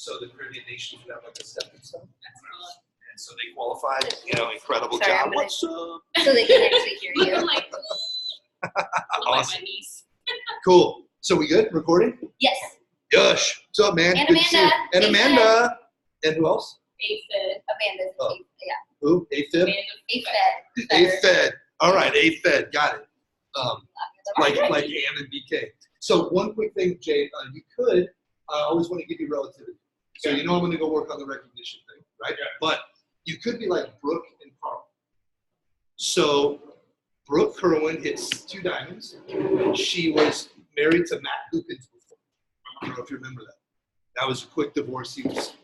So the Caribbean nations would have like a stepping stone. And so they qualified, incredible Sorry, job. I'm What's up? So they can actually hear you. I'm like, Awesome. my niece. Cool. So we good? Recording? Yes. Gosh. What's up, man? And Good to see you. Amanda. And Hey, Amanda. And who else? AFED. Amanda's Oh. yeah. Who? AFib? Amanda AFED. AFed. All right, AFed. Got it. Like Am and BK. So one quick thing, Jay, you could, I always want to give you relativity. So I'm going to go work on the recognition thing, right? Yeah. But you could be like Brooke and Carl. So Brooke Kerwin hits 2 diamonds. She was married to Matt Lupins before. I don't know if you remember that. That was a quick divorce.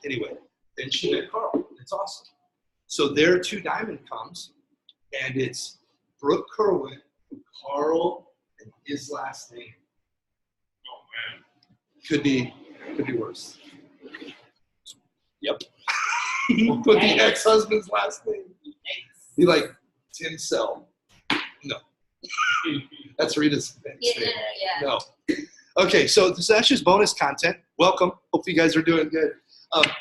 Anyway, then she met Carl. It's awesome. So their 2 diamond comes, and it's Brooke Kerwin, Carl, and his last name. Oh man. Could be worse. Yep. Put the ex-husband's last name. Be like Tim Sell. No. That's Rita's name. Yeah. No. Okay, so this is just bonus content. Welcome. Hope you guys are doing good.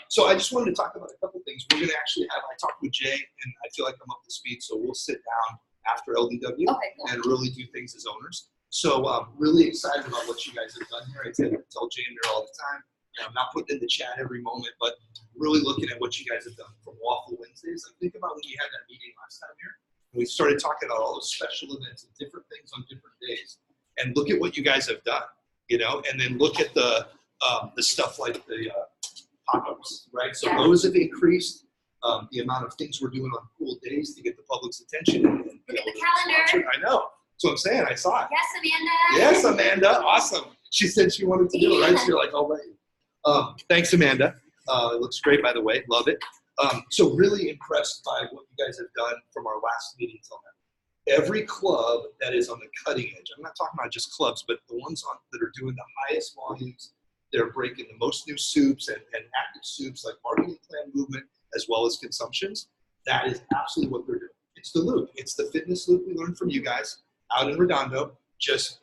So I just wanted to talk about a couple things. We're going to actually I talked with Jay, and I feel like I'm up to speed, so we'll sit down after LDW and really do things as owners. So I'm really excited about what you guys have done here. I tell Jay and Mira all the time. I'm not putting in the chat every moment, but really looking at what you guys have done from Waffle Wednesdays. Like, think about when we had that meeting last time here. And we started talking about all those special events and different things on different days. And look at what you guys have done, and then look at the stuff like the pop-ups, right? So those have increased the amount of things we're doing on cool days to get the public's attention. And Look at the calendar. I know. That's what I'm saying. I saw it. Yes, Amanda. Yes, Amanda. Awesome. She said she wanted to do it, right? So you're like, all right. Thanks, Amanda. It looks great, by the way. Love it. So really impressed by what you guys have done from our last meeting till now. Every club that is on the cutting edge, I'm not talking about just clubs, but the ones that are doing the highest volumes, they're breaking the most new soups and active soups like marketing plan movement as well as consumptions. That is absolutely what they're doing. It's the loop. It's the fitness loop we learned from you guys out in Redondo, just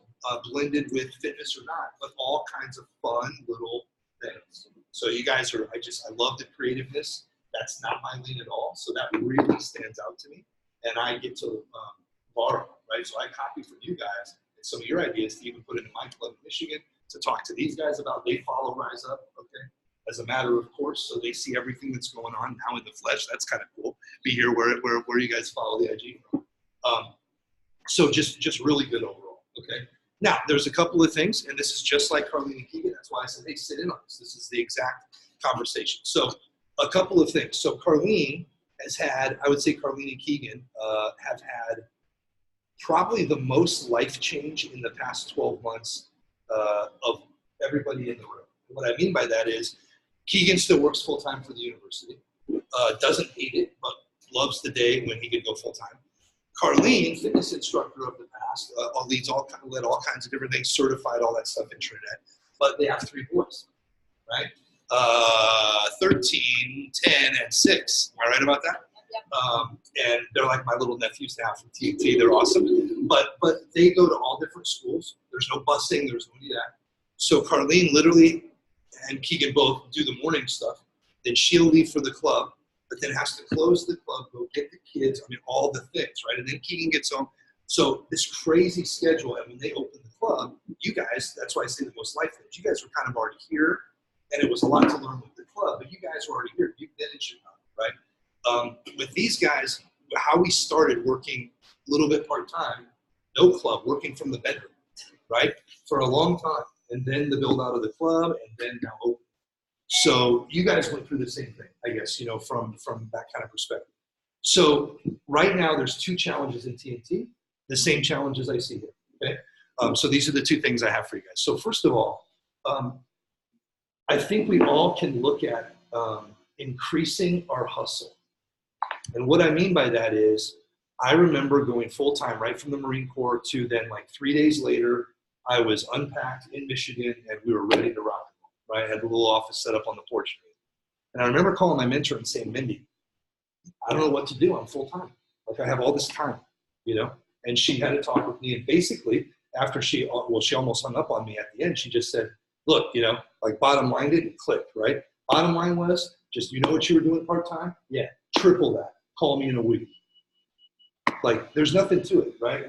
blended with fitness or not, but all kinds of fun little things. So you guys are, I love the creativeness. That's not my lane at all. So that really stands out to me. And I get to borrow, right? So I copy from you guys and some of your ideas to even put into my club in Michigan to talk to these guys about. They follow Rise Up, okay? As a matter of course, so they see everything that's going on now in the flesh. That's kind of cool. Be here where you guys follow the IG from. So just really good overall, okay? Now, there's a couple of things, and this is just like Carlene and Keegan. That's why I said, hey, sit in on this. This is the exact conversation. So a couple of things. So Carlene has had, I would say Carlene and Keegan have had probably the most life change in the past 12 months of everybody in the room. What I mean by that is Keegan still works full-time for the university, doesn't hate it, but loves the day when he could go full-time. Carlene, fitness instructor of the past, led all kinds of different things, certified all that stuff in Trinidad. But they have 3 boys, right? 13, 10, and 6. Am I right about that? And they're like my little nephews now from TNT. They're awesome. But they go to all different schools. There's no busing. There's no that. So Carlene literally and Keegan both do the morning stuff. Then she'll leave for the club, but then has to close the club, go get the kids, all the things, right? And then Keegan gets home. So this crazy schedule, and when they open the club, you guys, that's why I say the most life things, you guys were kind of already here, and it was a lot to learn with the club, but you guys were already here. You've been in Chicago, right? With these guys, how we started working a little bit part-time, no club, working from the bedroom, right? For a long time. And then the build out of the club, and then now open. So you guys went through the same thing, I guess, from that kind of perspective. So right now there's 2 challenges in TNT, the same challenges I see here, okay? So these are the 2 things I have for you guys. So first of all, I think we all can look at increasing our hustle. And what I mean by that is, I remember going full-time right from the Marine Corps to then like 3 days later, I was unpacked in Michigan and we were ready to rock, right? I had the little office set up on the porch. And I remember calling my mentor and saying, Mindy, I don't know what to do. I'm full-time. Like I have all this time, And she had a talk with me. And basically, after she almost hung up on me at the end, she just said, look, like bottom line, it clicked, right? Bottom line was just, you know what you were doing part-time? Yeah, triple that. Call me in a week. Like, there's nothing to it, right?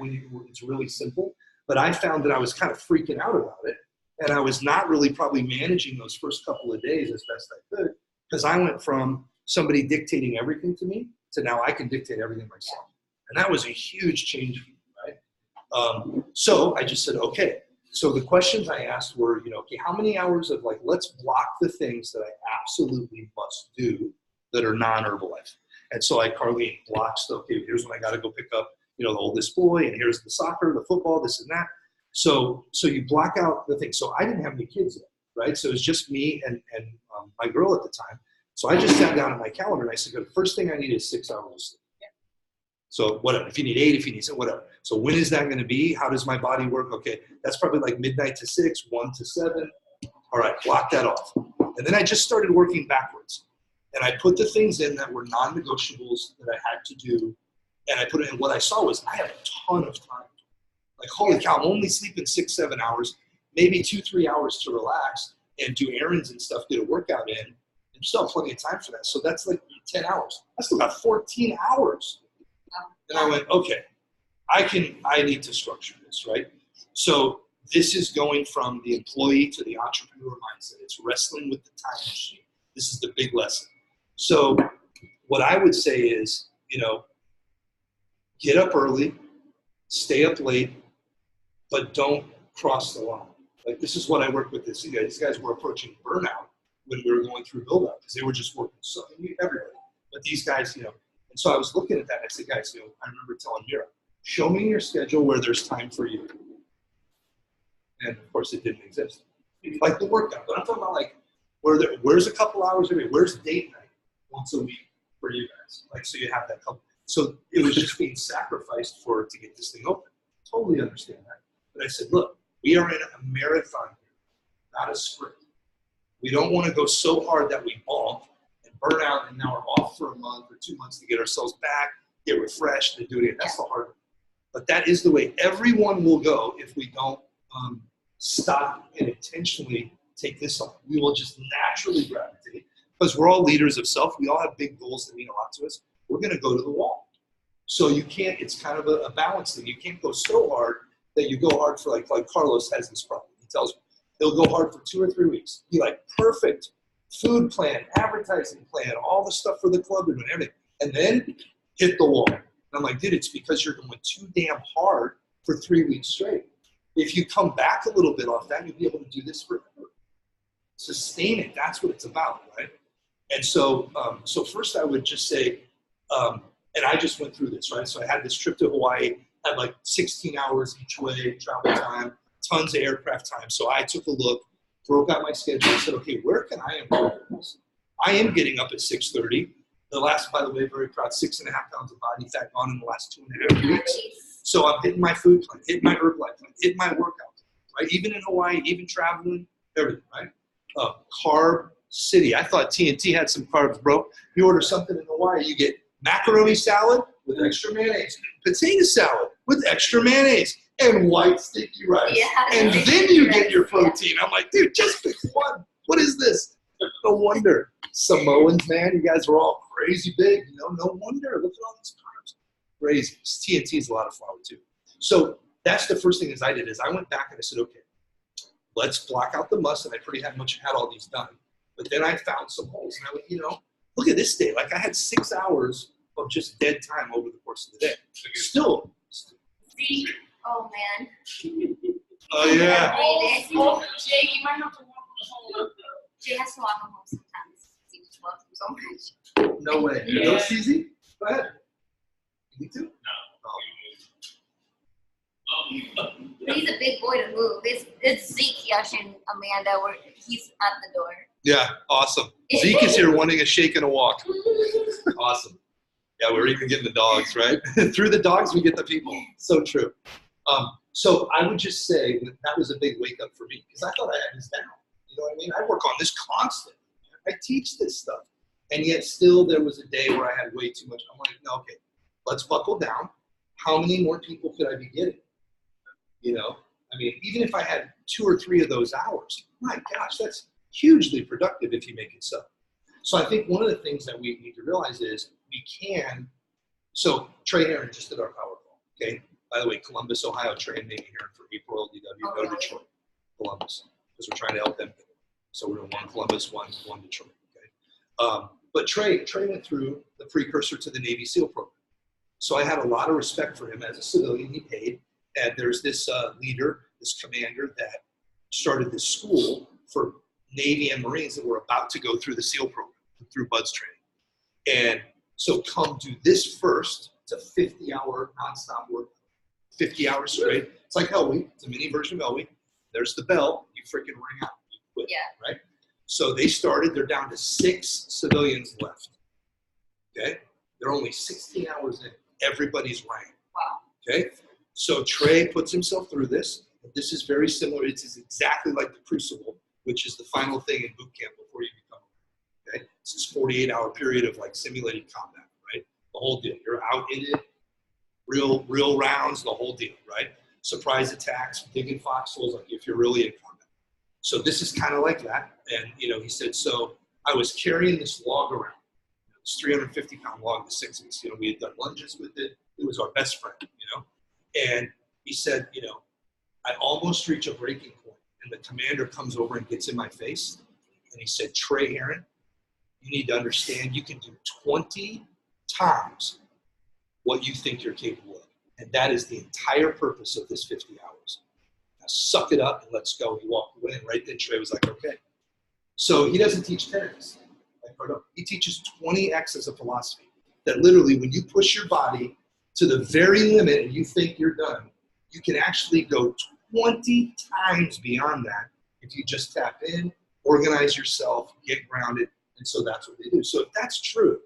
It's really simple. But I found that I was kind of freaking out about it. And I was not really probably managing those first couple of days as best I could, because I went from somebody dictating everything to me to now I can dictate everything myself. And that was a huge change for me, right? So I just said, okay. So the questions I asked were, okay, how many hours of let's block the things that I absolutely must do that are non-Herbalife. And so Carlene blocks, okay, here's when I got to go pick up, the oldest boy, and here's the soccer, the football, this and that. So you block out the thing. So I didn't have any kids yet, right? So it was just me and my girl at the time. So I just sat down on my calendar and I said, the first thing I need is 6 hours of sleep. So whatever, if you need 8, if you need 7, whatever. So when is that going to be? How does my body work? Okay, that's probably like midnight to 6, 1 to 7. All right, block that off. And then I just started working backwards. And I put the things in that were non-negotiables that I had to do. And I put it in. What I saw was I had a ton of time. Like, holy cow, I'm only sleeping 6, 7 hours, maybe 2, 3 hours to relax and do errands and stuff, get a workout in. And still have plenty of time for that. So that's like 10 hours. I still got 14 hours. And I went, okay, I need to structure this, right? So this is going from the employee to the entrepreneur mindset. It's wrestling with the time machine. This is the big lesson. So what I would say is, get up early, stay up late, but don't cross the line. Like, this is what I work with this. These guys were approaching burnout when we were going through build-up because they were just working so everybody. But these guys, and so I was looking at that. I said, guys, I remember telling Mira, show me your schedule where there's time for you. And of course, it didn't exist. Like the workout, but I'm talking about where's a couple hours a week? Where's date night once a week for you guys? So you have that couple. So it was just being sacrificed to get this thing open. Totally understand that. But I said, look, we are in a marathon here, not a sprint. We don't want to go so hard that we bonk and burn out, and now we're off for a month or 2 months to get ourselves back, get refreshed, and do it again. That's the hard one. But that is the way everyone will go if we don't stop and intentionally take this on. We will just naturally gravitate because we're all leaders of self. We all have big goals that mean a lot to us. We're going to go to the wall. So you can't, it's kind of a balance thing. You can't go so hard that you go hard for like Carlos has this problem. He tells me he'll go hard for 2 or 3 weeks. Be like, perfect food plan, advertising plan, all the stuff for the club and everything. And then hit the wall. And I'm like, dude, it's because you're going too damn hard for 3 weeks straight. If you come back a little bit off that, you'll be able to do this forever. Sustain it. That's what it's about, right? And so, so first I would just say, and I just went through this, right? So I had this trip to Hawaii, had like 16 hours each way, travel time, tons of aircraft time. So I took a look, broke out my schedule, and said, okay, where can I improve this? I am getting up at 6:30. The last, by the way, very proud, 6.5 pounds of body fat gone in the last 2.5 weeks. So I'm hitting my food plan, hitting my Herbalife plan, hitting my workout plan, right? Even in Hawaii, even traveling, everything, right? Carb city. I thought TNT had some carbs, bro. You order something in Hawaii, you get macaroni salad with extra mayonnaise, potato salad with extra mayonnaise, and white sticky rice. Yeah, and then you get your protein. I'm like, dude, just pick one. What is this? No wonder. Samoans, man, you guys are all crazy big. No wonder. Look at all these carbs. Crazy. TNT is a lot of flour too. So that's the first thing I did is I went back and I said, okay, let's block out the must. And I pretty much had all these done. But then I found some holes. And I went, look at this day. Like I had 6 hours of just dead time over the course of the day. Still. Oh, man. Oh, yeah. Oh, Jay, you might have to walk home. Jay has to walk home sometimes. He just loves him so much. No way. Yeah. No, CZ? Go ahead. You too? But he's a big boy to move. It's Zeke, Yash, and Amanda. He's at the door. Yeah, awesome. Zeke is here wanting a shake and a walk. Awesome. Yeah, we're even getting the dogs, right? Through the dogs, we get the people. So true. So I would just say that was a big wake up for me because I thought I had this down. You know what I mean? I work on this constantly. I teach this stuff. And yet still there was a day where I had way too much. I'm like, no, okay, let's buckle down. How many more people could I be getting? I mean, even if I had 2 or 3 of those hours, my gosh, hugely productive if you make it so. So I think one of the things that we need to realize is we can. So Trey Heron just did our power call. Okay. By the way, Columbus, Ohio, Trey and Navy Heron for April LDW. Go to Detroit, Columbus, because we're trying to help them. So we're doing one Columbus, one Detroit. Okay. But Trey went through the precursor to the Navy SEAL program. So I had a lot of respect for him as a civilian. He paid, and there's this leader, this commander that started this school for Navy and Marines that were about to go through the SEAL program, through BUDS training. And so come do this first. It's a 50-hour nonstop work, 50 hours straight. It's like Hell Week. It's a mini version of Hell Week. There's the bell. You freaking ring out. You quit, right? So they started. They're down to 6 civilians left. Okay? They're only 16 hours in. Everybody's rank. Wow. Okay? So Trey puts himself through this. This is very similar. It's exactly like the Crucible, which is the final thing in boot camp before you become. Okay? It's this 48-hour period of like simulated combat, right? The whole deal. You're out in it, real rounds, the whole deal, right? Surprise attacks, digging foxholes, like if you're really in combat. So this is kind of like that. And, he said, so I was carrying this log around. This 350-pound log, the 6 of us. We had done lunges with it. It was our best friend, And he said, I almost reach a breaking point, and the commander comes over and gets in my face, and he said, Trey Heron, you need to understand you can do 20 times what you think you're capable of. And that is the entire purpose of this 50 hours. Now suck it up and let's go. He walked away, and right then Trey was like, okay. So he doesn't teach 10x. He teaches 20x as a philosophy. That literally when you push your body to the very limit and you think you're done, you can actually go 20 times beyond that if you just tap in, organize yourself, get grounded, and so that's what they do. So if that's true,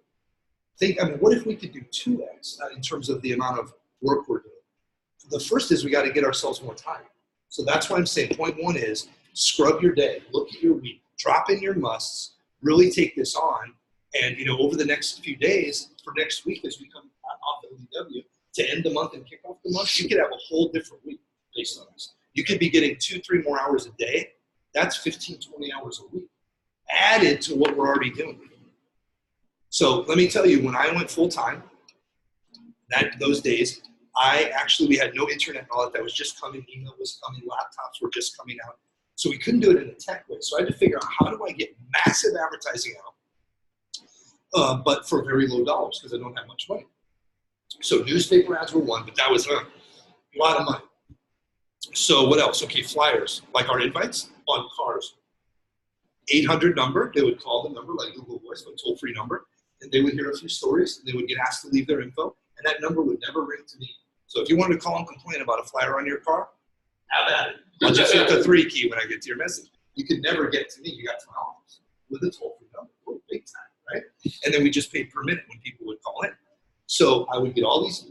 what if we could do 2x in terms of the amount of work we're doing? The first is we got to get ourselves more time. So that's why I'm saying point 1 is scrub your day, look at your week, drop in your musts, really take this on, and over the next few days, for next week as we come off LDW, to end the month and kick off the month, you could have a whole different week based on this. You could be getting 2-3 more hours a day. That's 15, 20 hours a week added to what we're already doing. So let me tell you, when I went full time, those days, we had no internet and all that was just coming, email was coming, laptops were just coming out. So we couldn't do it in a tech way. So I had to figure out how do I get massive advertising out, but for very low dollars because I don't have much money. So newspaper ads were one, but that was a lot of money. So what else? Okay, flyers, like our invites on cars. 800 number, they would call the number like Google Voice, but toll-free number, and they would hear a few stories, and they would get asked to leave their info, and that number would never ring to me. So if you wanted to call and complain about a flyer on your car, have at it. I'll just hit the 3 key when I get to your message. You could never get to me. You got to my office with a toll-free number. Oh, big time, right? And then we just paid per minute when people would call in. So I would do all these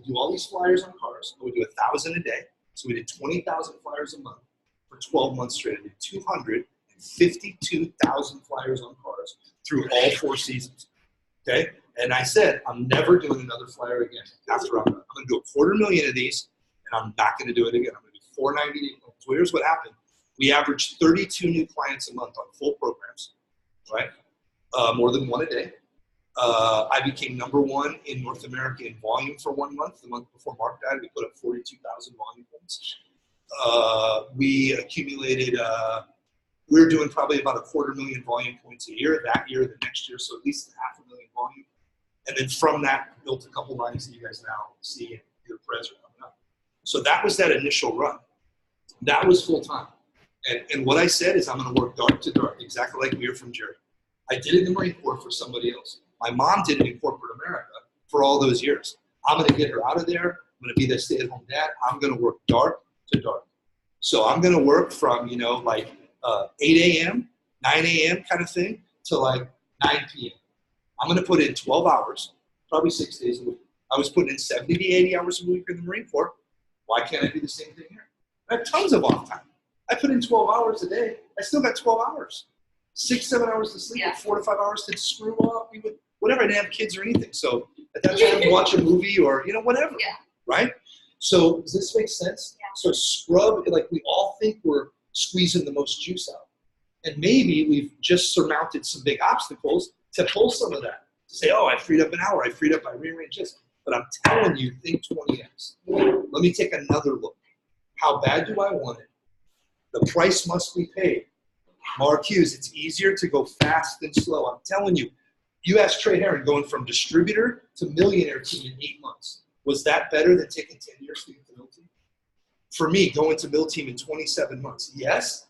flyers on cars. I would do 1,000 a day. So we did 20,000 flyers a month for 12 months straight. I did 252,000 flyers on cars through all 4 seasons. Okay? And I said, I'm never doing another flyer again. After I'm going to do 250,000 of these, and I'm not going to do it again. I'm going to do 490. So here's what happened. We averaged 32 new clients a month on full programs, right? More than 1 a day. I became #1 in North America in volume for 1 month. The month before Mark died, we put up 42,000 volume points. We accumulated, we were doing probably about 250,000 volume points a year, that year, the next year, so at least 500,000 volume. And then from that, built a couple lines that you guys now see in your press are coming up. So that was that initial run. That was full time. And what I said is I'm going to work dark to dark, exactly like we heard from Jerry. I did it in the Marine Corps for somebody else. My mom did it in corporate America for all those years. I'm going to get her out of there. I'm going to be the stay-at-home dad. I'm going to work dark to dark. So I'm going to work from, 8 a.m., 9 a.m. kind of thing to 9 p.m. I'm going to put in 12 hours, probably 6 days a week. I was putting in 70 to 80 hours a week in the Marine Corps. Why can't I do the same thing here? I have tons of off time. I put in 12 hours a day. I still got 12 hours. 6-7 hours to sleep, 4 to 5 hours to screw up. Whatever. I didn't have kids or anything. So at that time, watch a movie or, whatever. Yeah. Right? So does this make sense? Yeah. So scrub, we all think we're squeezing the most juice out. And maybe we've just surmounted some big obstacles to pull some of that. To say, oh, I freed up an hour, I freed up, I rearranged this. But I'm telling you, think 20x. Let me take another look. How bad do I want it? The price must be paid. Mark Hughes, it's easier to go fast than slow. I'm telling you, you asked Trey Herron going from distributor to millionaire team in 8 months. Was that better than taking 10 years to get to Mill Team? For me, going to Mill Team in 27 months, yes.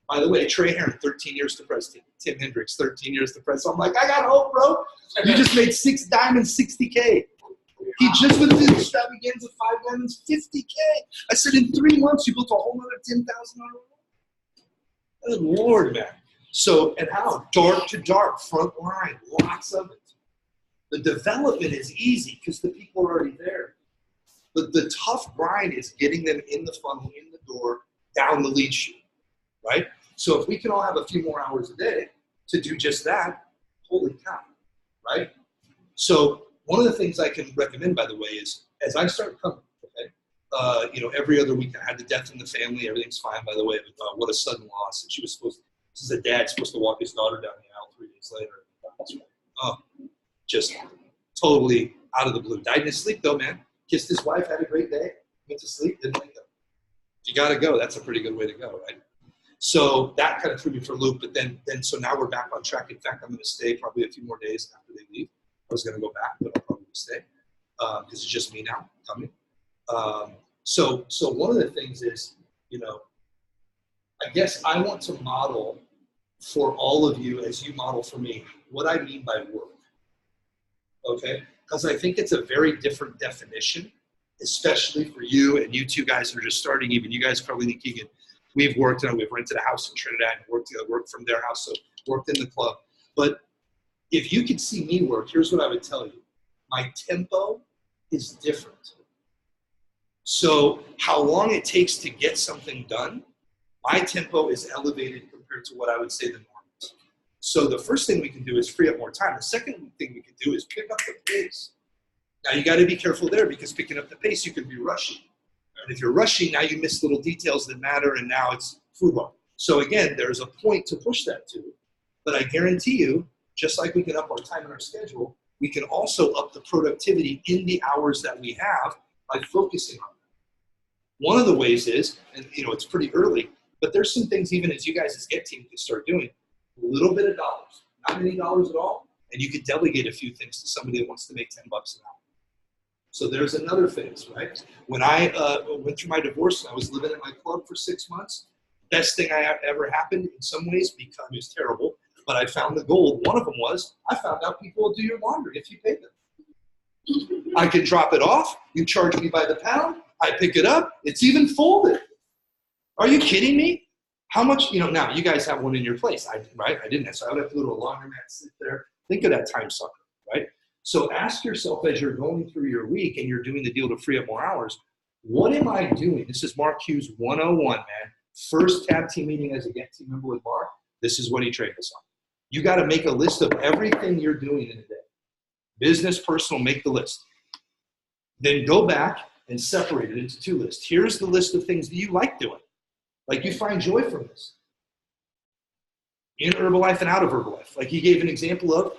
By the way, Trey Herron, 13 years to president. Tim Hendricks, 13 years to president. So I'm like, I got hope, bro. You just made 6 diamonds, 60K. He just went through the extravaganza, 5 diamonds, 50K. I said, in 3 months, you built a whole other 10,000 on a roll. Good Lord, man. So, and how? Dark to dark, front line, lots of it. The development is easy because the people are already there. The tough grind is getting them in the funnel, in the door, down the lead sheet, right? So if we can all have a few more hours a day to do just that, holy cow, right? So one of the things I can recommend, by the way, is as I start coming, okay, every other week I had the death in the family. Everything's fine, by the way, but what a sudden loss. And she was this is a dad supposed to walk his daughter down the aisle 3 days later. Oh, just totally out of the blue. Died in his sleep, though, man. Kissed his wife, had a great day, went to sleep, didn't wake up. If you got to go, that's a pretty good way to go, right? So that kind of threw me for a loop, but then so now we're back on track. In fact, I'm going to stay probably a few more days after they leave. I was going to go back, but I'll probably stay because it's just me now coming. So one of the things is, I guess I want to model for all of you as you model for me what I mean by work, okay? Because I think it's a very different definition, especially for you and you two guys who are just starting. Even you guys, Carlene and Keegan, we've worked and we've rented a house in Trinidad and worked from their house, so worked in the club. But if you could see me work, here's what I would tell you. My tempo is different. So how long it takes to get something done, my tempo is elevated compared to what I would say the norm is. So the first thing we can do is free up more time. The second thing we can do is pick up the pace. Now you got to be careful there because picking up the pace, you can be rushing. And if you're rushing, now you miss little details that matter, and now it's football. So again, there's a point to push that to. But I guarantee you, just like we can up our time and our schedule, we can also up the productivity in the hours that we have by focusing on that. One of the ways is, and it's pretty early, but there's some things even as you guys as Get Team can start doing, a little bit of dollars, not many dollars at all, and you could delegate a few things to somebody that wants to make $10 an hour. So there's another phase, right? When I went through my divorce and I was living at my club for 6 months, best thing I ever happened in some ways because it was terrible, but I found the gold. One of them was I found out people will do your laundry if you pay them. I can drop it off. You charge me by the pound. I pick it up. It's even folded. Are you kidding me? How much, now you guys have one in your place, right? I didn't have, so I would have to go to a laundromat, sit there. Think of that time sucker, right? So ask yourself as you're going through your week and you're doing the deal to free up more hours, what am I doing? This is Mark Hughes 101, man. First tab team meeting as a Get Team member with Mark. This is what he trained us on. You got to make a list of everything you're doing in a day. Business, personal, make the list. Then go back and separate it into 2 lists. Here's the list of things that you like doing. Like you find joy from this. In Herbalife and out of Herbalife. Like he gave an example of,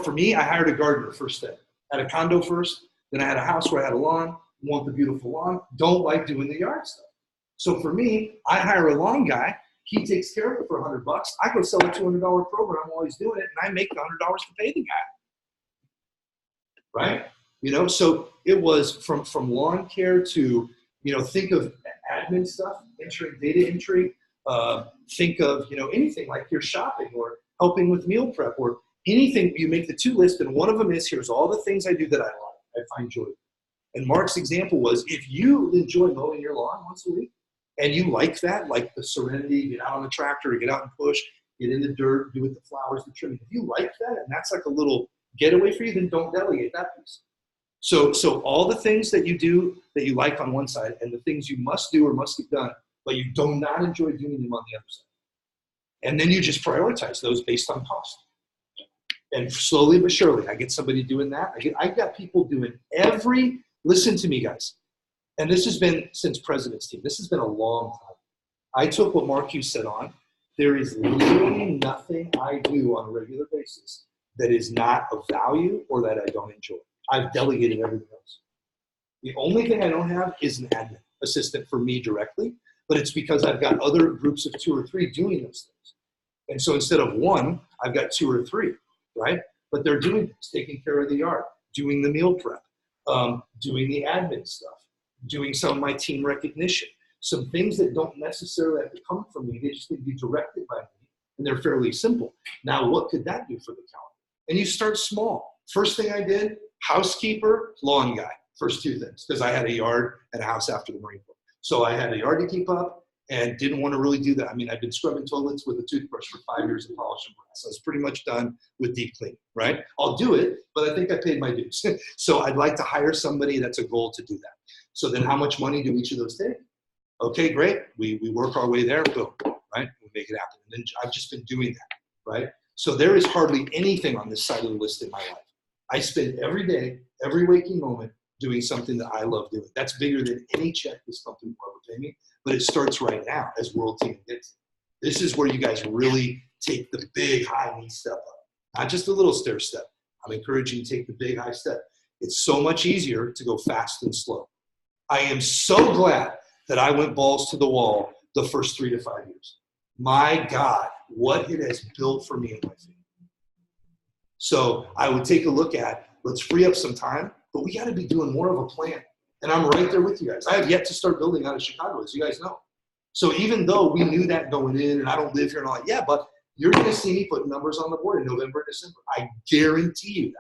for me, I hired a gardener first step. Had a condo first, then I had a house where I had a lawn, want the beautiful lawn, don't like doing the yard stuff. So for me, I hire a lawn guy, he takes care of it for $100. I go sell a $200 program while he's doing it, and I make the $100 to pay the guy. Right? So it was from lawn care to, think of admin stuff, entering data entry, think of, anything like you're shopping or helping with meal prep or anything. You make the 2 lists, and one of them is here's all the things I do that I like, I find joy. And Mark's example was if you enjoy mowing your lawn once a week and you like that, like the serenity, get out on the tractor, get out and push, get in the dirt, do with the flowers, the trimming. If you like that and that's like a little getaway for you, then don't delegate that piece. So all the things that you do that you like on one side and the things you must do or must get done, but you do not enjoy doing them on the other side. And then you just prioritize those based on cost. And slowly but surely, I get somebody doing that. I got people doing listen to me, guys. And this has been since President's Team. This has been a long time. I took what Mark Hughes said on, There is literally nothing I do on a regular basis that is not of value or that I don't enjoy. I've delegated everything else. The only thing I don't have is an admin assistant for me directly, but it's because I've got other groups of 2 or 3 doing those things. And so instead of 1, I've got 2 or 3, right? But they're doing things, taking care of the yard, doing the meal prep, doing the admin stuff, doing some of my team recognition, some things that don't necessarily have to come from me. They just need to be directed by me, and they're fairly simple. Now, what could that do for the calendar? And you start small. First thing I did, housekeeper, lawn guy. First 2 things, because I had a yard and a house after the Marine Corps. So I had a yard to keep up and didn't want to really do that. I mean, I've been scrubbing toilets with a toothbrush for 5 years and polishing brass. I was pretty much done with deep cleaning, right? I'll do it, but I think I paid my dues. So I'd like to hire somebody that's a goal to do that. So then how much money do each of those take? Okay, great. We work our way there, boom, right? We make it happen. And then I've just been doing that, right? So there is hardly anything on this side of the list in my life. I spend every day, every waking moment, doing something that I love doing. That's bigger than any check this company will ever pay me, but it starts right now as World Team gets. This is where you guys really take the big high knee step up, not just a little stair step. I'm encouraging you to take the big high step. It's so much easier to go fast than slow. I am so glad that I went balls to the wall the first 3 to 5 years. My God, what it has built for me in my family. So I would take a look at, let's free up some time, but we got to be doing more of a plan. And I'm right there with you guys. I have yet to start building out of Chicago, as you guys know. So even though we knew that going in, and I don't live here, and I'm like, yeah, but you're going to see me put numbers on the board in November and December. I guarantee you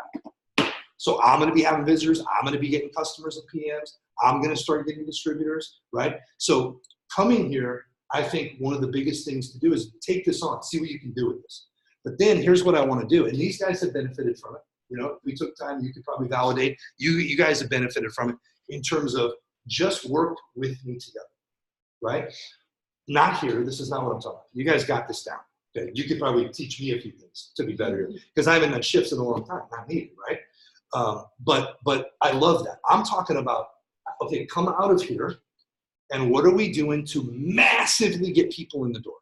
that. So I'm going to be having visitors. I'm going to be getting customers and PMs. I'm going to start getting distributors, right? So coming here, I think one of the biggest things to do is take this on, see what you can do with this. But then here's what I want to do. And these guys have benefited from it. You know, we took time, you could probably validate. You guys have benefited from it in terms of just work with me together, right? Not here, this is not what I'm talking about. You guys got this down. Okay? You could probably teach me a few things to be better here, because I haven't done shifts in a long time, not needed, right? But I love that. I'm talking about, okay, come out of here, and what are we doing to massively get people in the door?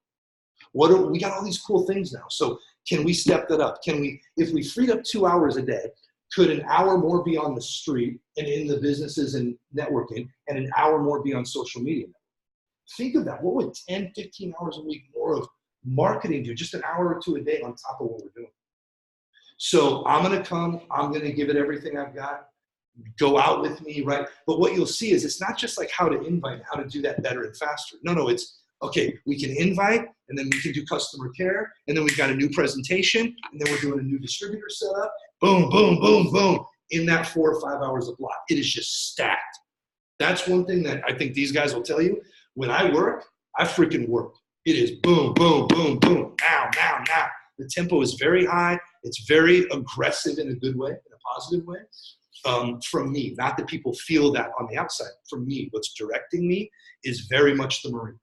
We got all these cool things now. So can we step that up? Can we, if we freed up 2 hours a day, could an hour more be on the street and in the businesses and networking, and an hour more be on social media? Think of that. What would 10, 15 hours a week more of marketing do? Just an hour or 2 a day on top of what we're doing. So I'm going to come. I'm going to give it everything I've got. Go out with me, right? But what you'll see is it's not just like how to invite, how to do that better and faster. No, it's, okay, we can invite, and then we can do customer care, and then we've got a new presentation, and then we're doing a new distributor setup. Boom, boom, boom, boom, in that 4 or 5 hours of block. It is just stacked. That's one thing that I think these guys will tell you. When I work, I freaking work. It is boom, boom, boom, boom, now, now, now. The tempo is very high. It's very aggressive in a good way, in a positive way. From me, not that people feel that on the outside. From me, what's directing me is very much the Marine,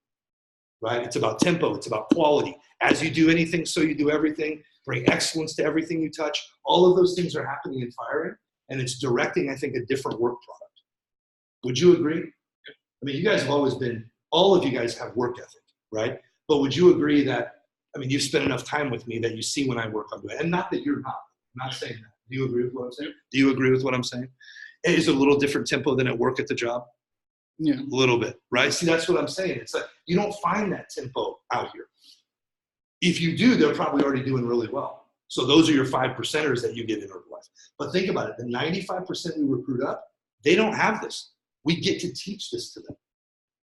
right? It's about tempo. It's about quality. As you do anything, so you do everything. Bring excellence to everything you touch. All of those things are happening in firing, and it's directing, I think, a different work product. Would you agree? I mean, you guys have always been, all of you guys have work ethic, right? But would you agree that, I mean, you've spent enough time with me that you see when I work, I'm doing it. And not that you're not. I'm not saying that. Do you agree with what I'm saying? Do you agree with what I'm saying? Is it a little different tempo than at work at the job? Yeah. A little bit, right? See, that's what I'm saying. It's like, you don't find that tempo out here. If you do, they're probably already doing really well. So those are your 5%ers that you get in Herbalife. But think about it. The 95% we recruit up, they don't have this. We get to teach this to them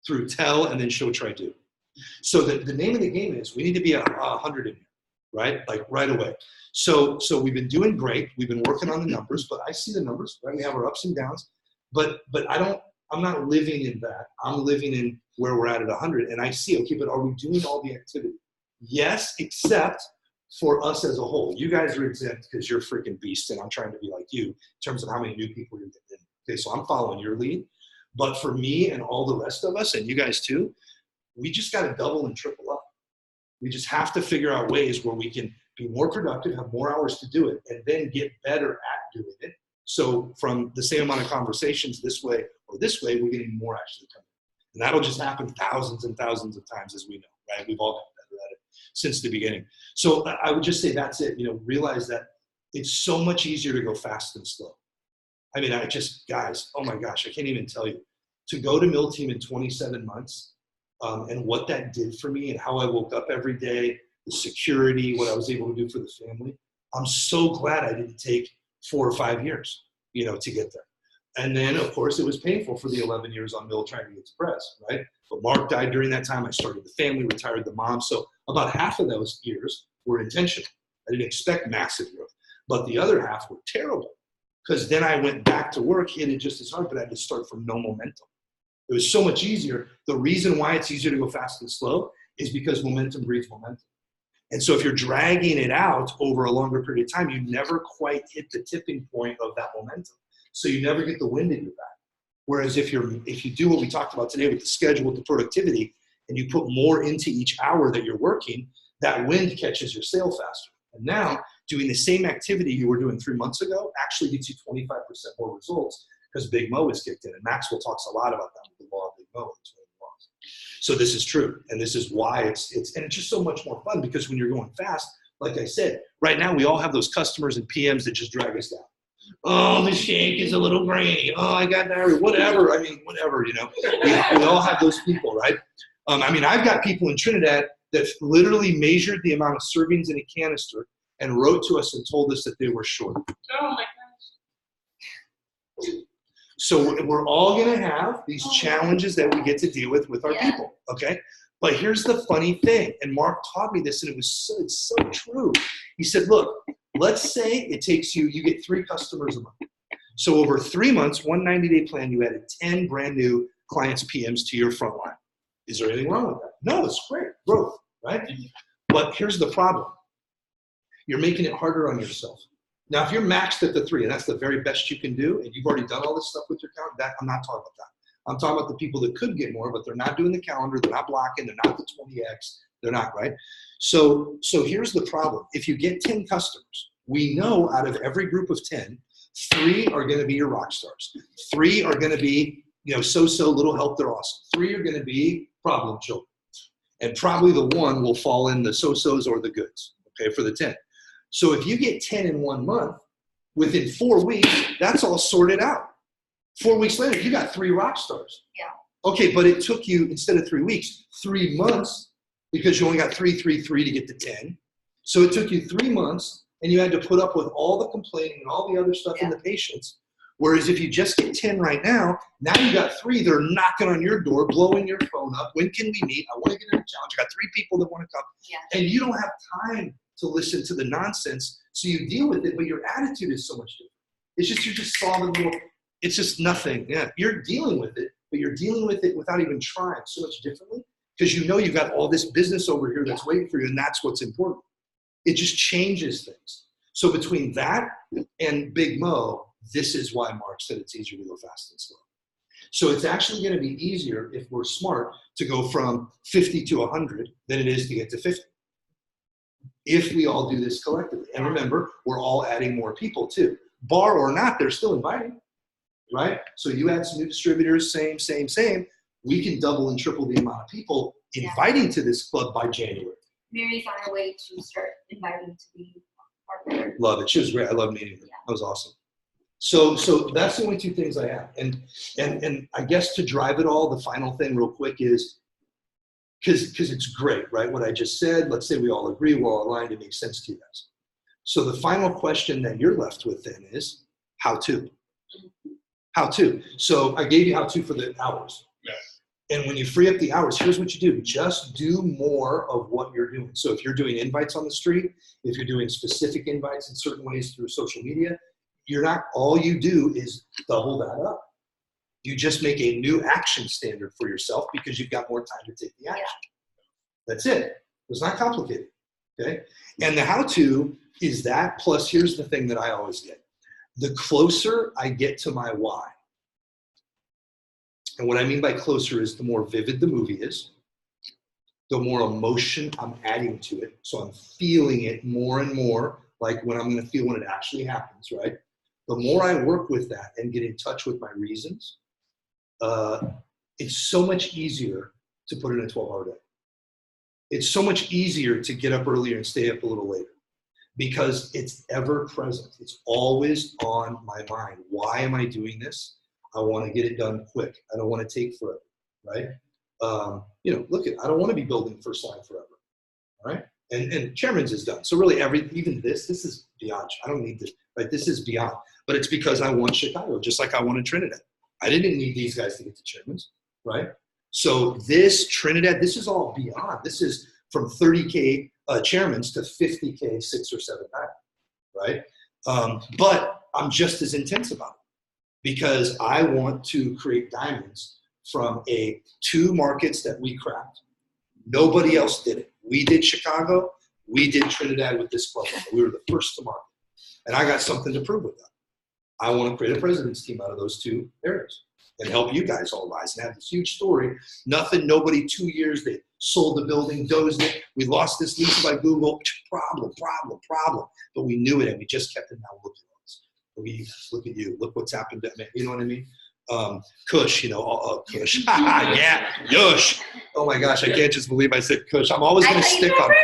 through tell and then show, try, do. So the name of the game is we need to be 100 in here, right? Like right away. So we've been doing great. We've been working on the numbers, but I see the numbers, right? We have our ups and downs, but I'm not living in that. I'm living in where we're at 100. And I see, okay, but are we doing all the activity? Yes, except for us as a whole. You guys are exempt because you're freaking beasts, and I'm trying to be like you in terms of how many new people you're getting in. Okay, so I'm following your lead. But for me and all the rest of us, and you guys too, we just got to double and triple up. We just have to figure out ways where we can be more productive, have more hours to do it, and then get better at doing it. So from the same amount of conversations this way or this way, we're getting more actually coming. And that'll just happen thousands and thousands of times, as we know, right? We've all gotten better at it. since the beginning. So I would just say that's it. Realize that it's so much easier to go fast than slow. I mean, guys, oh my gosh, I can't even tell you. To go to Mill Team in 27 months and what that did for me and how I woke up every day, the security, what I was able to do for the family. I'm so glad I didn't take 4 or 5 years, to get there. And then, of course, it was painful for the 11 years on Mill trying to get to press, right? But Mark died during that time. I started the family, retired the mom. So about half of those years were intentional. I didn't expect massive growth. But the other half were terrible because then I went back to work, hit it just as hard, but I had to start from no momentum. It was so much easier. The reason why it's easier to go fast and slow is because momentum breeds momentum. And so if you're dragging it out over a longer period of time, you never quite hit the tipping point of that momentum. So you never get the wind in your back. Whereas if you do what we talked about today with the schedule, with the productivity, and you put more into each hour that you're working, that wind catches your sail faster. And now doing the same activity you were doing 3 months ago actually gets you 25% more results because Big Mo is kicked in. And Maxwell talks a lot about that with the law of Big Mo. So this is true. And this is why it's just so much more fun because when you're going fast, like I said, right now we all have those customers and PMs that just drag us down. Oh, the shake is a little grainy. Oh, I got diarrhea. Whatever. I mean, whatever, We all have those people, right? I've got people in Trinidad that literally measured the amount of servings in a canister and wrote to us and told us that they were short. Oh my gosh. So we're all going to have these challenges that we get to deal with our people, okay? But here's the funny thing, and Mark taught me this, and it's so true. He said, look, let's say it takes you get 3 customers a month. So over 3 months, 1 90-day plan, you added 10 brand new clients, PMs to your front line. Is there anything wrong with that? No, it's great, growth, right? But here's the problem. You're making it harder on yourself. Now, if you're maxed at the 3, and that's the very best you can do, and you've already done all this stuff with your calendar, I'm not talking about that. I'm talking about the people that could get more, but they're not doing the calendar, they're not blocking, they're not the 20X, they're not, right? So here's the problem. If you get 10 customers, we know out of every group of 10, 3 are going to be your rock stars. 3 are going to be, so-so, little help, they're awesome. 3 are going to be problem children. And probably the 1 will fall in the so-sos or the goods, okay, for the 10. So if you get 10 in 1 month, within 4 weeks, that's all sorted out. 4 weeks later, you got 3 rock stars. Yeah. Okay, but it took you, instead of 3 weeks, 3 months, because you only got 3 to get to 10. So it took you 3 months, and you had to put up with all the complaining and all the other stuff in the patients. Whereas if you just get 10 right now you got 3 that are knocking on your door, blowing your phone up. When can we meet? I want to get in a challenge. I got 3 people that want to come. Yeah. And you don't have time to listen to the nonsense, so you deal with it, but your attitude is so much different. It's just, you're just solving it's just nothing. Yeah, you're dealing with it, but you're dealing with it without even trying so much differently because you've got all this business over here that's waiting for you, and that's what's important. It just changes things. So between that and Big Mo, this is why Mark said it's easier to go fast and slow. So it's actually going to be easier if we're smart to go from 50 to 100 than it is to get to 50. If we all do this collectively. And remember, we're all adding more people too. Bar or not, they're still inviting, right? So you add some new distributors, same. We can double and triple the amount of people inviting to this club by January. Mary's on her way to start inviting to be partner. Love it. She was great. I love meeting her. That was awesome. So that's the only 2 things I have. And I guess to drive it all, the final thing real quick is, because it's great, right? What I just said, let's say we all agree, we're all aligned, it makes sense to you guys. So the final question that you're left with then is, how to? How to? So I gave you how to for the hours. Yes. And when you free up the hours, here's what you do. Just do more of what you're doing. So if you're doing invites on the street, if you're doing specific invites in certain ways through social media, all you do is double that up. You just make a new action standard for yourself because you've got more time to take the action. That's it. It's not complicated, okay? And the how-to is that, plus here's the thing that I always get. The closer I get to my why, and what I mean by closer is the more vivid the movie is, the more emotion I'm adding to it. So I'm feeling it more and more, like when I'm going to feel when it actually happens, right? The more I work with that and get in touch with my reasons, it's so much easier to put in a 12-hour day. It's so much easier to get up earlier and stay up a little later because it's ever present. It's always on my mind. Why am I doing this? I want to get it done quick. I don't want to take forever, right? Look I don't want to be building first line forever, right? And Chairman's is done. So really even this is beyond. I don't need this, right? This is beyond. But it's because I want Chicago, just like I wanted Trinidad. I didn't need these guys to get to Chairman's, right? So this Trinidad, this is all beyond. This is from 30K Chairman's to 50K 6 or 7 9, right? But I'm just as intense about it because I want to create diamonds from 2 markets that we cracked. Nobody else did it. We did Chicago. We did Trinidad with this club. We were the first to market. And I got something to prove with that. I want to create a president's team out of those 2 areas and help you guys all rise and have this huge story. Nobody, 2 years, they sold the building, dozed it. We lost this lease by Google. Problem. But we knew it and we just kept it. Now look at us. Look at you. Look what's happened to me. You know what I mean? Kush, Kush. Yeah, Yush. Oh my gosh, I can't just believe I said Kush. I'm always going to stick on it.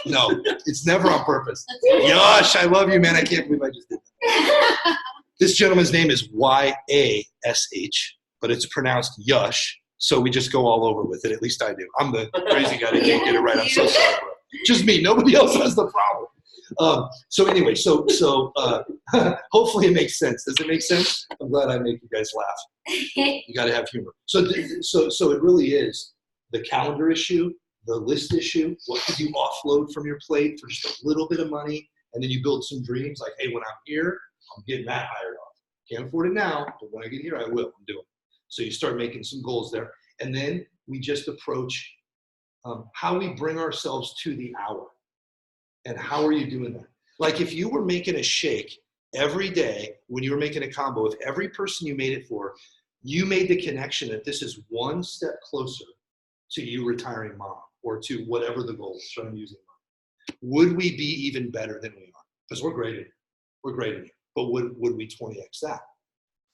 No, it's never on purpose. Yush, I love you, man. I can't believe I just did that. This gentleman's name is Y-A-S-H, but it's pronounced Yush, so we just go all over with it. At least I do. I'm the crazy guy that can't get it right. I'm so sorry, bro. Just me. Nobody else has the problem. So anyway, so hopefully it makes sense. Does it make sense? I'm glad I make you guys laugh. You got to have humor. So it really is the calendar issue, the list issue. What could you offload from your plate for just a little bit of money, and then you build some dreams like, hey, when I'm here, I'm getting that hired off. Can't afford it now, but when I get here, I will. I'm doing it. So you start making some goals there, and then we just approach how we bring ourselves to the hour. And how are you doing that? Like if you were making a shake every day when you were making a combo, if every person you made it for, you made the connection that this is one step closer to you retiring mom or to whatever the goal is, so I'm using mom. Would we be even better than we are? Because we're great at it. We're great at it. But would we 20x that?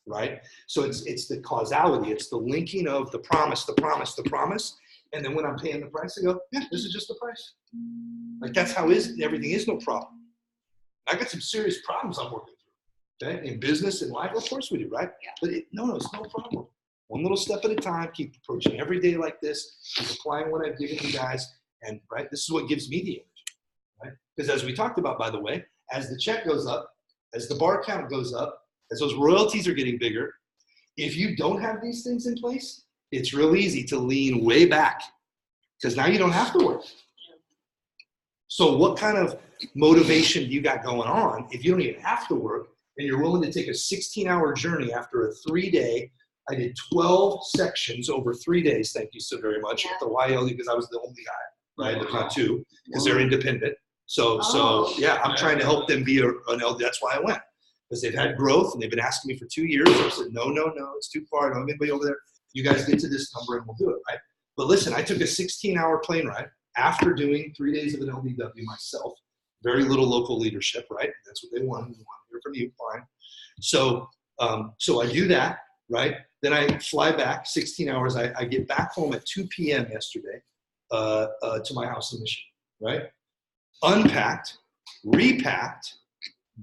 Right? So it's the causality. It's the linking of the promise. And then when I'm paying the price, I go, yeah, this is just the price. Like that's how everything is no problem. I got some serious problems I'm working through, okay? In business and life, of course we do, right? Yeah. But it's no problem. One little step at a time, keep approaching every day like this, keep applying what I've given you guys, and right, this is what gives me the energy, right? Because as we talked about, by the way, as the check goes up, as the bar count goes up, as those royalties are getting bigger, if you don't have these things in place, it's real easy to lean way back because now you don't have to work. So what kind of motivation do you got going on if you don't even have to work and you're willing to take a 16-hour journey after a 3-day? I did 12 sections over 3 days. Thank you so very much. At the YL because I was the only guy, right? There's not 2 because they're independent. So yeah, I'm trying to help them be an LD. That's why I went because they've had growth and they've been asking me for 2 years. I said, no, it's too far. I don't have anybody over there. You guys get to this number and we'll do it, right? But listen, I took a 16-hour plane ride after doing 3 days of an LDW myself. Very little local leadership, right? That's what they want. They want to hear from you, fine. So I do that, right? Then I fly back 16 hours. I get back home at 2 p.m. yesterday to my house in Michigan, right? Unpacked, repacked,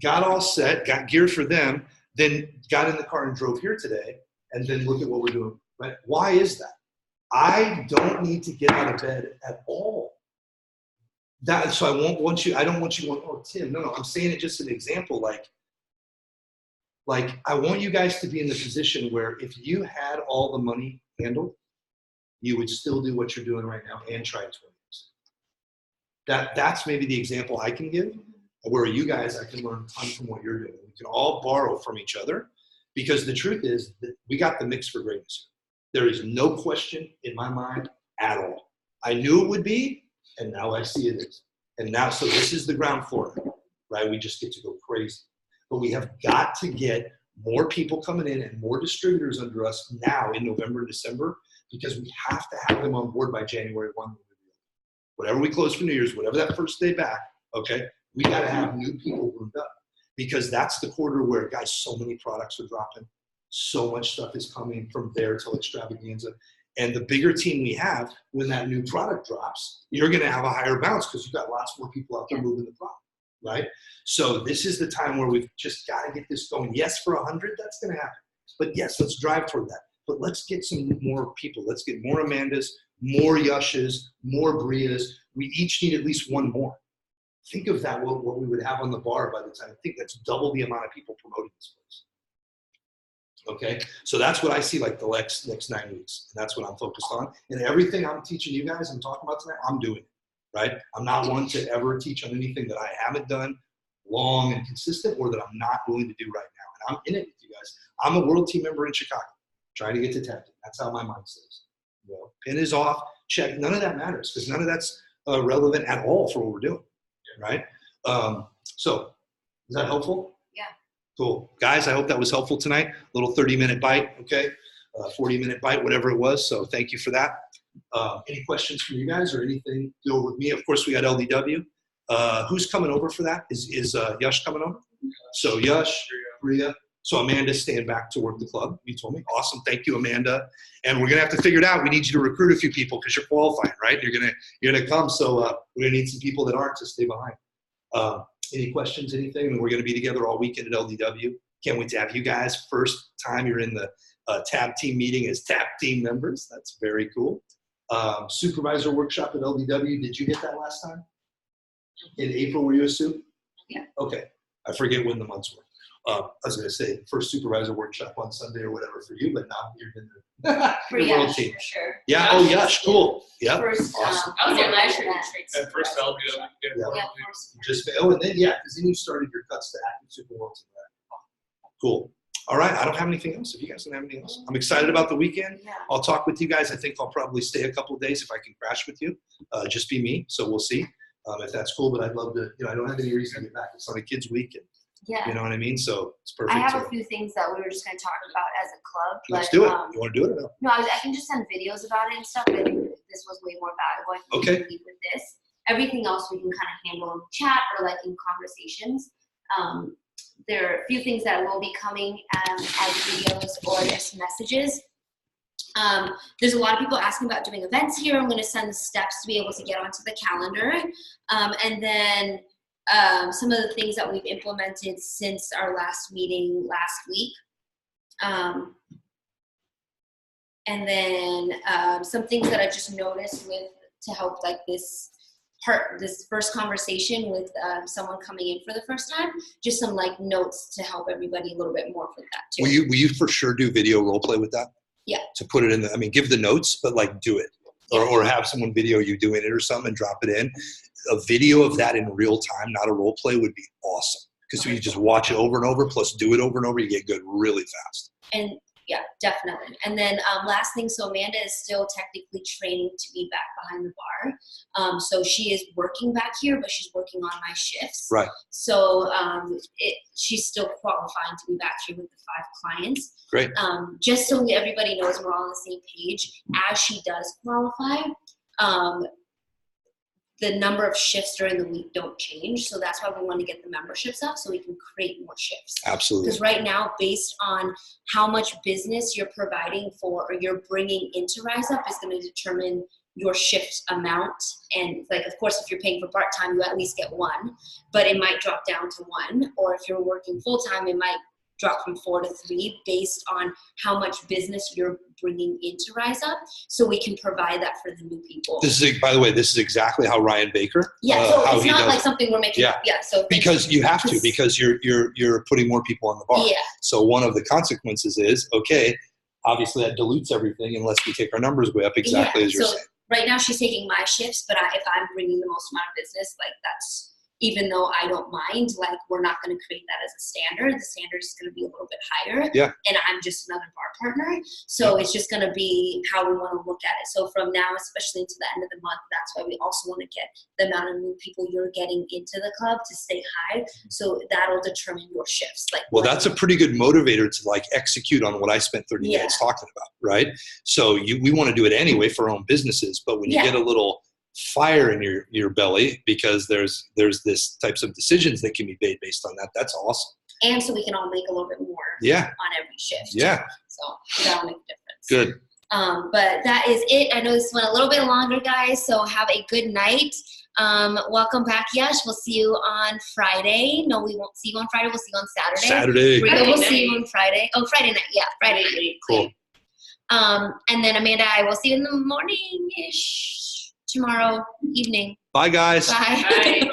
got all set, got gear for them, then got in the car and drove here today, and then look at what we're doing, right? Why is that? I don't need to get out of bed at all. So I don't want you going, oh, Tim, no, I'm saying it just an example, like I want you guys to be in the position where if you had all the money handled, you would still do what you're doing right now and try 20 years. That's maybe the example I can give, where you guys, I can learn a ton from what you're doing. We can all borrow from each other because the truth is that we got the mix for greatness. There is no question in my mind at all. I knew it would be, and now I see it is. And now, so this is the ground floor, right? We just get to go crazy. But we have got to get more people coming in and more distributors under us now in November and December because we have to have them on board by January 1. Whatever we close for New Year's, whatever that first day back, okay, we got to have new people roomed up because that's the quarter where, guys, so many products are dropping. So much stuff is coming from there till extravaganza. And the bigger team we have, when that new product drops, you're going to have a higher bounce because you've got lots more people out there moving the product, right? So this is the time where we've just got to get this going. Yes, for 100, that's going to happen. But yes, let's drive toward that. But let's get some more people. Let's get more Amandas, more Yushes, more Brias. We each need at least one more. Think of that, what we would have on the bar by the time. I think that's double the amount of people promoting this place. Okay, so that's what I see like the next 9 weeks, and that's what I'm focused on. And everything I'm teaching you guys, I'm talking about tonight, I'm doing it, right? I'm not one to ever teach on anything that I haven't done long and consistent, or that I'm not willing to do right now. And I'm in it with you guys. I'm a world team member in Chicago, trying to get to tag team. That's how my mind says. You know, pin is off, check. None of that matters because none of that's relevant at all for what we're doing, right? So, is that helpful? Cool. Guys, I hope that was helpful tonight. A little 30-minute bite, okay? 40-minute bite, whatever it was. So thank you for that. Any questions from you guys or anything to do with me? Of course, we got LDW. Who's coming over for that? Is Yush coming over? So Yush, Bria. So Amanda's staying back to work the club, you told me. Awesome. Thank you, Amanda. And we're going to have to figure it out. We need you to recruit a few people because you're qualifying, right? You're gonna come. So we're going to need some people that aren't to stay behind. Any questions, anything? And we're going to be together all weekend at LDW. Can't wait to have you guys. First time you're in the TAB team meeting as TAB team members. That's very cool. Supervisor workshop at LDW. Did you get that last time? In April, were you a suit? Yeah. Okay. I forget when the months were. I was going to say first supervisor workshop on Sunday or whatever for you, but now you're in the For world Yash, team. for sure. Yeah. Oh, Yash. Cool. Yeah. First, Awesome. I was there last year. Yeah. At first, I'll do it. Yeah. Yeah, first. Just and then because then you started your cuts to active super world team. Right? Cool. All right. I don't have anything else. If you guys don't have anything else, I'm excited about the weekend. Yeah. I'll talk with you guys. I think I'll probably stay a couple of days if I can crash with you. Just be me. So we'll see if that's cool. But I'd love to. I don't have any reason to get back. It's not a kids' week, and Yeah. you know what I mean. So it's perfect. I have So a few things that we were just going to talk about as a club. let's but, do it. You want to do it or no? No, I can just send videos about it and stuff. I think this was way more valuable. I think Okay. we can lead with this. Everything else we can kind of handle in chat or like in conversations. There are a few things that will be coming as videos or just messages. There's a lot of people asking about doing events here. I'm going to send the steps to be able to get onto the calendar. And then some of the things that we've implemented since our last meeting last week. And then some things that I just noticed to help like this first conversation with someone coming in for the first time, just some like notes to help everybody a little bit more with that too. Will you for sure do video role play with that? Yeah. To put it in give the notes, but like do it. Or have someone video you doing it or something and drop it in. A video of that in real time, not a role play, would be awesome. Because you just watch it over and over, plus do it over and over, you get good really fast. And yeah, definitely. And then last thing, so Amanda is still technically training to be back behind the bar. So she is working back here, but she's working on my shifts. Right. So she's still qualifying to be back here with the 5 clients. Great. Just so everybody knows we're all on the same page, as she does qualify, the number of shifts during the week don't change. So that's why we want to get the memberships up so we can create more shifts. Absolutely. Because right now, based on how much business you're providing for or you're bringing into Rise Up is going to determine your shift amount. And like, of course, if you're paying for part-time, you at least get 1, but it might drop down to 1. Or if you're working full-time, it might drop from 4 to 3 based on how much business you're bringing into Rise Up, so we can provide that for the new people. By the way, this is exactly how Ryan Baker. Yeah, so how it's he not does like it. something we're making up. Yeah, so Because you have to, because you're putting more people on the bar. Yeah. So one of the consequences is, okay, obviously that dilutes everything unless we take our numbers way up exactly as you're saying. Right now she's taking my shifts, but if I'm bringing the most amount of business, like that's, even though I don't mind, like we're not going to create that as a standard. The standard is going to be a little bit higher. Yeah. And I'm just another bar partner. So it's just going to be how we want to look at it. So from now, especially into the end of the month, that's why we also want to get the amount of new people you're getting into the club to stay high. So that'll determine your shifts. Well, that's a pretty good motivator to like execute on what I spent 30 minutes talking about, right? So we want to do it anyway for our own businesses, but when you get a little fire in your belly because there's this types of decisions that can be made based on that, that's awesome. And so we can all make a little bit more on every shift. Yeah. So that'll make a difference. Good. But that is it. I know this went a little bit longer, guys, so have a good night. Welcome back, Yash. We'll see you on Friday. No, we won't see you on Friday. We'll see you on Saturday. Saturday. Rico, we'll Friday see you night. on Friday. Oh, Friday night. Yeah, Friday night. Cool. And then Amanda, I will see you in the morning-ish tomorrow evening. Bye, guys. Bye. Bye.